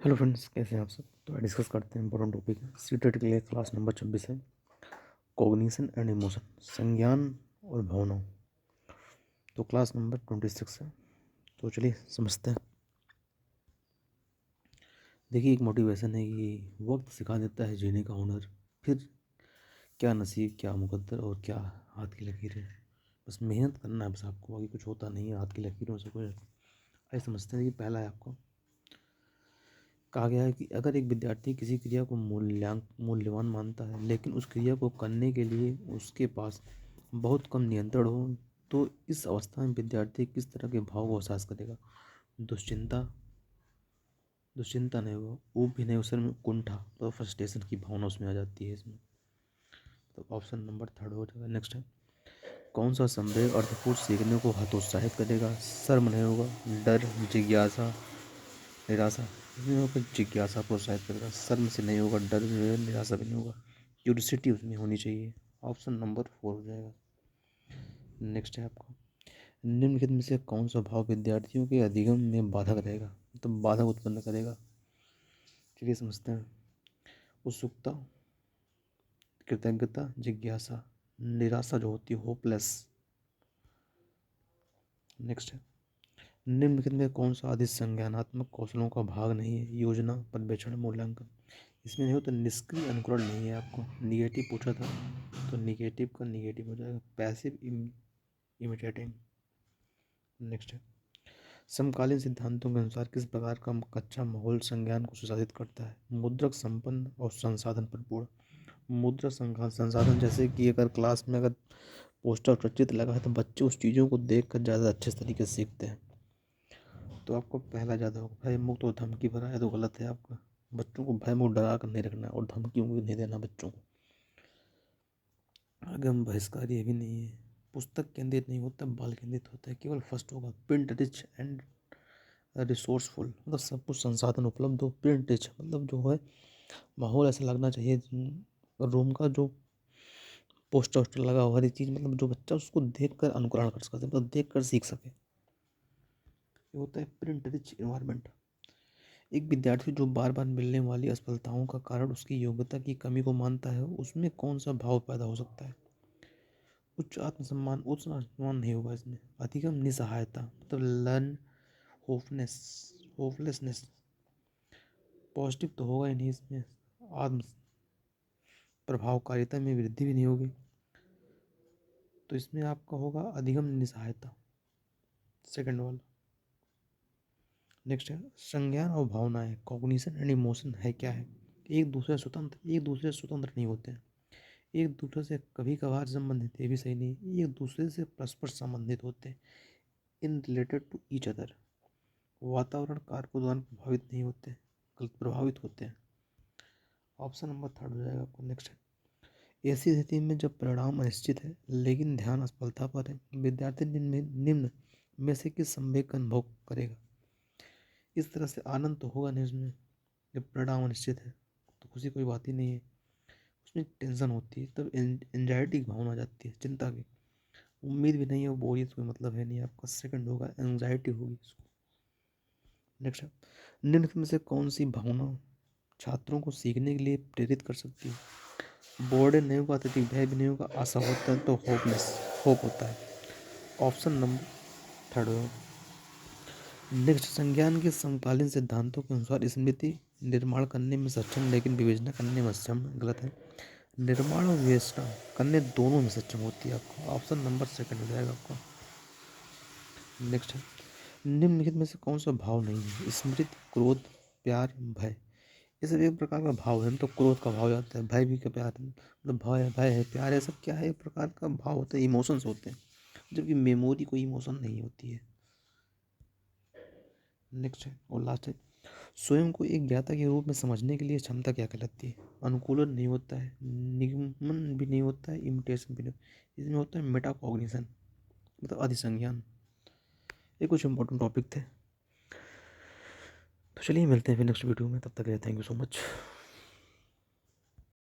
Hello friends, कैसे हैं आप सब। तो डिस्कस करते हैं इंपॉर्टेंट टॉपिक है सीटेट के लिए। क्लास नंबर 26 है, कॉग्निशन एंड इमोशन, संज्ञान और भावनाओं। तो क्लास नंबर 26 है, तो चलिए समझते हैं। देखिए, एक मोटिवेशन है कि वक्त सिखा देता है जीने का हुनर, फिर क्या नसीब, क्या मुकद्दर और क्या हाथ की लकीर है। बस मेहनत करना है, बस आपको, बाकी कुछ होता नहीं है हाथ की लकीरों से कुछ। आइए समझते हैं कि पहला है, आपको कहा गया है कि अगर एक विद्यार्थी किसी क्रिया को मूल्यवान मानता है, लेकिन उस क्रिया को करने के लिए उसके पास बहुत कम नियंत्रण हो, तो इस अवस्था में विद्यार्थी किस तरह के भाव को एहसास करेगा। दुश्चिंता, दुश्चिंता नहीं होगा, ऊब भी नहीं, उसमें कुंठा, तो फ्रस्ट्रेशन की भावना उसमें आ जाती है इसमें। तो ऑप्शन नंबर थर्ड हो जाएगा। नेक्स्ट है, कौन सा संवेग अर्थपूर्ण सीखने को हतोत्साहित करेगा। शर्म नहीं होगा, डर, जिज्ञासा, निराशा। इसमें होकर जिज्ञासा प्रोत्साहित करेगा, शर्म से नहीं होगा, डर भी है, निराशा भी नहीं होगा, क्यूरियोसिटी उसमें होनी चाहिए। ऑप्शन नंबर 4 हो जाएगा। नेक्स्ट है आपका, निम्नलिखित में से कौन सा भाव विद्यार्थियों के अधिगम में बाधक रहेगा, तो बाधक उत्पन्न करेगा। चलिए समझते हैं। उत्सुकता, कृतज्ञता, जिज्ञासा, निराशा जो होती है होपलेस। नेक्स्ट है, निम्नलिखित में कौन सा आदि संज्ञानात्मक कौशलों का भाग नहीं है। योजना, पर्यवेक्षण, मूल्यांकन। इसमें नहीं हो तो निष्क्रिय अनुकरण नहीं है। आपको निगेटिव पूछा था, तो निगेटिव का निगेटिव हो जाएगा, पैसिव इमिटेटिंग। नेक्स्ट है, समकालीन सिद्धांतों के अनुसार किस प्रकार का कच्चा माहौल संज्ञान को सुशासित करता है। मुद्रक, संपन्न और संसाधन पर पूर्ण। मुद्रक संसाधन, जैसे कि अगर क्लास में अगर पोस्टर प्रचित लगा है तो बच्चे उस चीज़ों को देख कर ज़्यादा अच्छे तरीके से सीखते हैं। तो आपको पहला ज़्यादा होगा, भय मुक्त और धमकी भरा है, तो गलत है आपका। बच्चों को भय मुक्त डरा कर नहीं रखना और धमकियों को नहीं देना बच्चों को। आगम बहिष्कार ये भी नहीं है। पुस्तक केंद्रित नहीं होता, बाल केंद्रित होता है, केवल फर्स्ट होगा। प्रिंट रिच एंड रिसोर्सफुल, मतलब सब कुछ संसाधन उपलब्ध हो। प्रिंट रिच मतलब जो है माहौल ऐसा लगना चाहिए, रूम का जो पोस्टर वोस्टर लगा हो, हर एक चीज़, मतलब जो बच्चा उसको देख कर अनुकरण कर सके, मतलब देख कर सीख सके। ये होता है प्रिंट रिच इन्वायरमेंट। एक विद्यार्थी जो बार बार मिलने वाली असफलताओं का कारण उसकी योग्यता की कमी को मानता है, उसमें कौन सा भाव पैदा हो सकता है। उच्च आत्मसम्मान, उच्च आत्मसम्मान नहीं होगा इसमें। अधिगम निसहायता, मतलब लर्न होपनेस, होपलेसनेस। पॉजिटिव तो होगा ही नहीं इसमें। आत्म प्रभावकारिता में वृद्धि भी नहीं होगी, तो इसमें आपका होगा अधिगम निसहायता, सेकंड वाला। नेक्स्ट है, संज्ञान और भावनाएं, कॉग्निशन एंड इमोशन है क्या है। एक दूसरे से स्वतंत्र नहीं होते हैं, एक दूसरे से कभी कभार संबंधित, ये भी सही नहीं, एक दूसरे से परस्पर संबंधित होते हैं, इन रिलेटेड टू ईच अदर। वातावरण कारकों द्वारा प्रभावित नहीं होते, गलत प्रभावित होते हैं। ऑप्शन नंबर थर्ड हो जाएगा आपको। नेक्स्ट है, ऐसी स्थिति में जब परिणाम अनिश्चित है लेकिन ध्यान असफलता पर है, विद्यार्थी निम्न में से किस संवेग का अनुभव करेगा। इस तरह से आनंद तो होगा नहीं उसमें, जब परिणाम अनिश्चित है तो खुशी कोई बात ही नहीं है, उसमें टेंशन होती है, तब एंजाइटी की भावना आ जाती है, चिंता की। उम्मीद भी नहीं है, वो बोरियत कोई मतलब है नहीं आपका, सेकंड होगा, एंजाइटी होगी उसको। नेक्स्ट है, निम्न में से कौन सी भावना छात्रों को सीखने के लिए प्रेरित कर सकती है। बोर्डन नहीं होगा, अत्यधिक भय भी नहीं होगा, आशा होता है, तो होपलेस, होप होता है। ऑप्शन नंबर थर्ड होगा। नेक्स्ट, संज्ञान के समकालीन सिद्धांतों के अनुसार स्मृति निर्माण करने में सक्षम लेकिन विवेचना करने में सक्षम, गलत है। निर्माण और विवेचना करने दोनों में सक्षम होती है आपको। ऑप्शन नंबर सेकंड हो जाएगा आपका। नेक्स्ट है, निम्नलिखित में से कौन सा भाव नहीं है। स्मृति, क्रोध, प्यार, भय। ये सब एक प्रकार का भाव है, तो क्रोध का भाव आता है, भय भी का प्यार, मतलब भय है, प्यार है, सब क्या है, एक प्रकार का भाव होता है, इमोशंस होते हैं, जबकि मेमोरी कोई इमोशन नहीं होती है। नेक्स्ट है और लास्ट है, स्वयं को एक ज्ञाता के रूप में समझने के लिए क्षमता क्या कहलाती है। अनुकूलन नहीं होता है, निगमन भी नहीं होता है, इमिटेशन भी नहीं, इसमें होता है मेटाकॉग्निशन, मतलब अधिसंज्ञान। ये कुछ इंपॉर्टेंट टॉपिक थे। तो चलिए मिलते हैं फिर नेक्स्ट वीडियो में, तब तक के लिए थैंक यू सो मच।